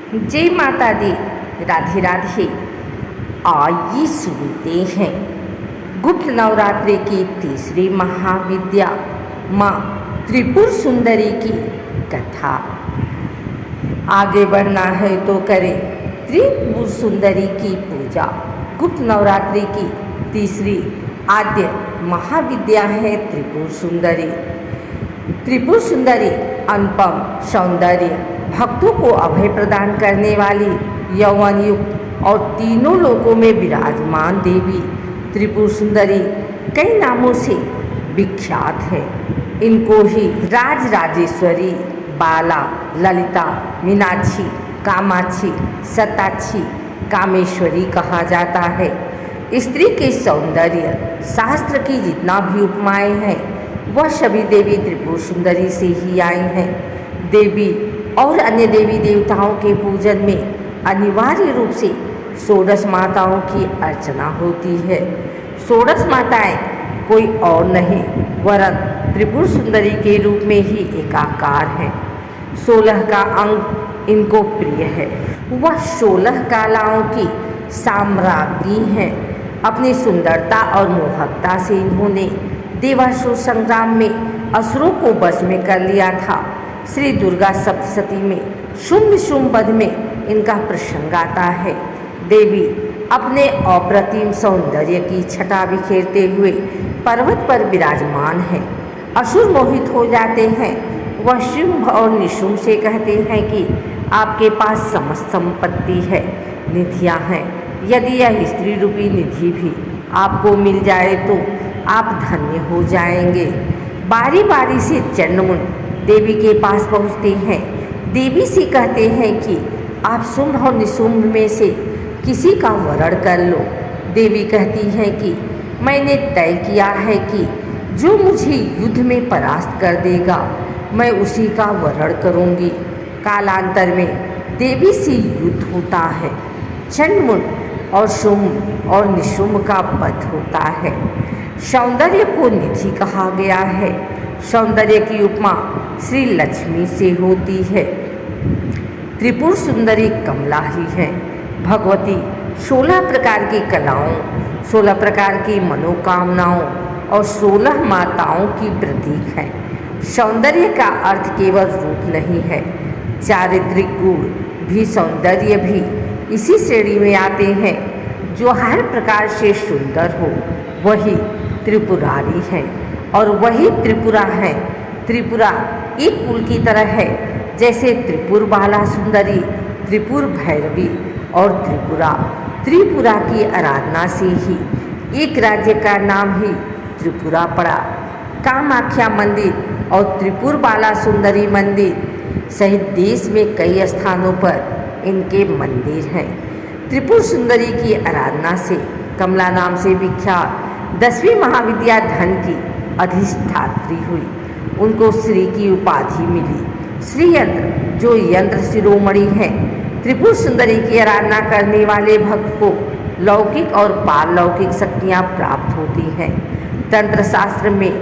जय माता दी, राधे राधे। आइए सुनते हैं गुप्त नवरात्रि की तीसरी महाविद्या माँ त्रिपुर सुंदरी की कथा। आगे बढ़ना है तो करें त्रिपुर सुंदरी की पूजा। गुप्त नवरात्रि की तीसरी आद्य महाविद्या है त्रिपुर सुंदरी। त्रिपुर सुंदरी अनुपम सौंदर्य, भक्तों को अभय प्रदान करने वाली, यौवन युक्त और तीनों लोकों में विराजमान देवी त्रिपुर सुंदरी कई नामों से विख्यात है। इनको ही राज राजेश्वरी, बाला, ललिता, मीनाक्षी, कामाक्षी, सताक्षी, कामेश्वरी कहा जाता है। स्त्री के सौंदर्य शास्त्र की जितना भी उपमाएं हैं वह सभी देवी त्रिपुर सुंदरी से ही आई हैं। देवी और अन्य देवी देवताओं के पूजन में अनिवार्य रूप से षोडश माताओं की अर्चना होती है। षोडश माताएं कोई और नहीं वरन त्रिपुर सुंदरी के रूप में ही एकाकार हैं। 16 का अंग इनको प्रिय है। वह 16 कलाओं की साम्राज्ञी हैं। अपनी सुंदरता और मोहकता से इन्होंने देवासुर संग्राम में असुरों को बस में कर लिया था। श्री दुर्गा सप्तशती में शुंभ शुंभ वध में इनका प्रसंग आता है। देवी अपने अप्रतिम सौंदर्य की छटा बिखेरते हुए पर्वत पर विराजमान है। असुर मोहित हो जाते हैं। वह शुंभ और निशुंभ से कहते हैं कि आपके पास समस्त संपत्ति है, निधियाँ हैं। यदि यह स्त्री रूपी निधि भी आपको मिल जाए तो आप धन्य हो जाएंगे। बारी बारी से चंडमुंड देवी के पास पहुँचते हैं। देवी से कहते हैं कि आप शुंभ और निशुंभ में से किसी का वरण कर लो। देवी कहती हैं कि मैंने तय किया है कि जो मुझे युद्ध में परास्त कर देगा मैं उसी का वरण करूंगी। कालांतर में देवी से युद्ध होता है। चंडमुंड और शुंभ और निशुंभ का वध होता है। सौंदर्य को निधि कहा गया है। सौंदर्य की उपमा श्री लक्ष्मी से होती है। त्रिपुर सुंदरी कमला ही है। भगवती 16 प्रकार की कलाओं, 16 प्रकार की मनोकामनाओं और 16 माताओं की प्रतीक है। सौंदर्य का अर्थ केवल रूप नहीं है, चारित्रिक गुण भी, सौंदर्य भी इसी श्रेणी में आते हैं। जो हर प्रकार से सुंदर हो वही त्रिपुरारी है और वही त्रिपुरा है। त्रिपुरा एक कुल की तरह है, जैसे त्रिपुर बाला सुंदरी, त्रिपुर भैरवी और त्रिपुरा। त्रिपुरा की आराधना से ही एक राज्य का नाम ही त्रिपुरा पड़ा। कामाख्या मंदिर और त्रिपुर बाला सुंदरी मंदिर सहित देश में कई स्थानों पर इनके मंदिर हैं। त्रिपुर सुंदरी की आराधना से कमला नाम से विख्यात 10वीं महाविद्या धन की अधिष्ठात्री हुई। उनको श्री की उपाधि मिली। श्री यंत्र जो यंत्र शिरोमणि है। त्रिपुर सुंदरी की आराधना करने वाले भक्त को लौकिक और पारलौकिक शक्तियाँ प्राप्त होती हैं। तंत्र शास्त्र में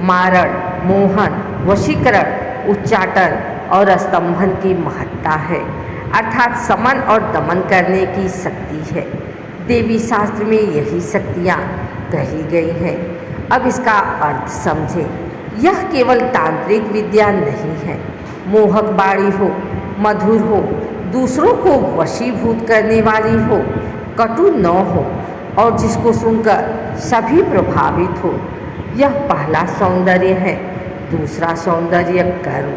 मारण, मोहन, वशीकरण, उच्चाटन और स्तंभन की महत्ता है, अर्थात समन और दमन करने की शक्ति है। देवी शास्त्र में यही शक्तियाँ कही गई हैं। अब इसका अर्थ समझें। यह केवल तांत्रिक विद्या नहीं है। मोहक बाणी हो, मधुर हो, दूसरों को वशीभूत करने वाली हो, कटु न हो और जिसको सुनकर सभी प्रभावित हो। यह पहला सौंदर्य है। दूसरा सौंदर्य कर्म,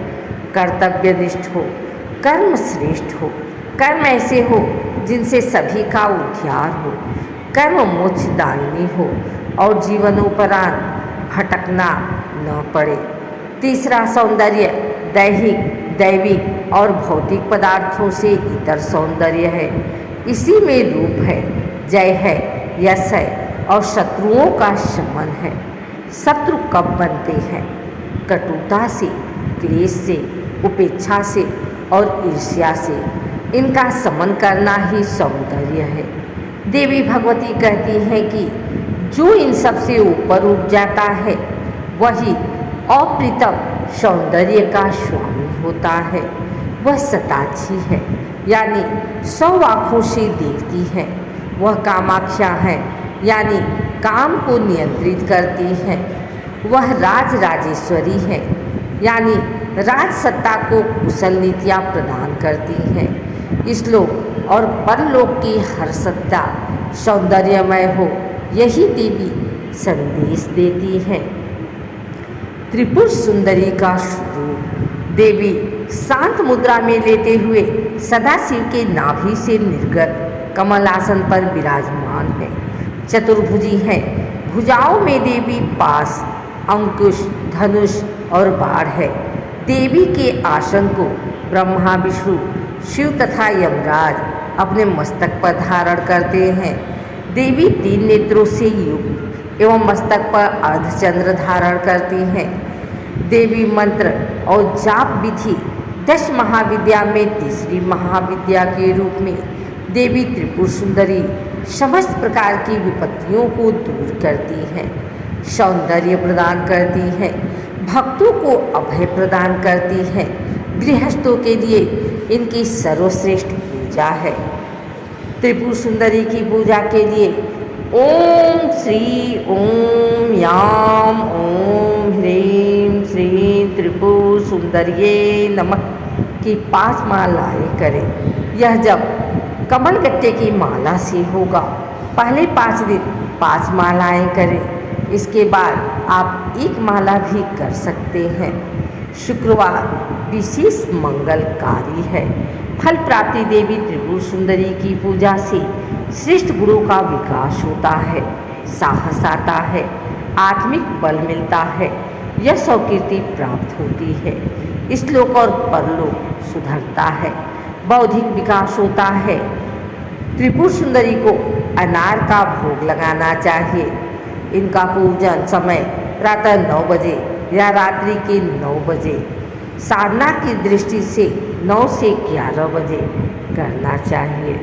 कर्तव्यनिष्ठ हो, कर्म श्रेष्ठ हो। कर्म ऐसे हो जिनसे सभी का उद्धार हो। कर्म मोक्षदायिनी हो और जीवनोपरांत भटकना न पड़े। तीसरा सौंदर्य दैहिक, दैविक और भौतिक पदार्थों से इतर सौंदर्य है। इसी में रूप है, जय है, यश है और शत्रुओं का शमन है। शत्रु कब बनते हैं? कटुता से, क्लेश से, उपेक्षा से और ईर्ष्या से। इनका समन करना ही सौंदर्य है। देवी भगवती कहती हैं कि जो इन सब से ऊपर उठ जाता है वही अप्रीतम सौंदर्य का स्वामी होता है। वह सताक्षी है, यानी 100 आँखों से देखती है। वह कामाक्षा है, यानी काम को नियंत्रित करती है। वह राजराजेश्वरी है, यानी राज सत्ता को कुशल नीतियाँ प्रदान करती हैं। इस-लोक और परलोक की हर सत्ता सौंदर्यमय हो, यही देवी संदेश देती है। त्रिपुर सुंदरी का स्वरूप। देवी शांत मुद्रा में लेटे हुए सदाशिव के नाभि से निर्गत कमलासन पर विराजमान है। चतुर्भुजी है। भुजाओं में देवी पास, अंकुश, धनुष और बाण है। देवी के आसन को ब्रह्मा, विष्णु, शिव तथा यमराज अपने मस्तक पर धारण करते हैं। देवी 3 नेत्रों से युक्त एवं मस्तक पर अर्धचंद्र धारण करती हैं। देवी मंत्र और जाप विधि 10 महाविद्या में तीसरी महाविद्या के रूप में देवी त्रिपुर सुंदरी समस्त प्रकार की विपत्तियों को दूर करती हैं, सौंदर्य प्रदान करती हैं, भक्तों को अभय प्रदान करती हैं। गृहस्थों के लिए इनकी सर्वश्रेष्ठ पूजा है। त्रिपुर सुंदरी की पूजा के लिए ओम श्री ओम याम ओम ह्रीं श्रीं त्रिपुर सुंदरिये नमः की 5 मालाएं करें। यह जब कमल गट्टे की माला से होगा। पहले 5 दिन 5 मालाएं करें। इसके बाद आप 1 माला भी कर सकते हैं। शुक्रवार विशेष मंगलकारी है। फल प्राप्ति देवी त्रिपुर सुंदरी की पूजा से श्रेष्ठ गुणों का विकास होता है, साहस आता है, आत्मिक बल मिलता है, यश और कीर्ति प्राप्त होती है। इस-लोक और परलोक सुधरता है, बौद्धिक विकास होता है। त्रिपुर सुंदरी को अनार का भोग लगाना चाहिए। इनका पूजन समय प्रातः 9 बजे या रात्रि के 9 बजे, साधना की दृष्टि से 9 से 11 बजे करना चाहिए।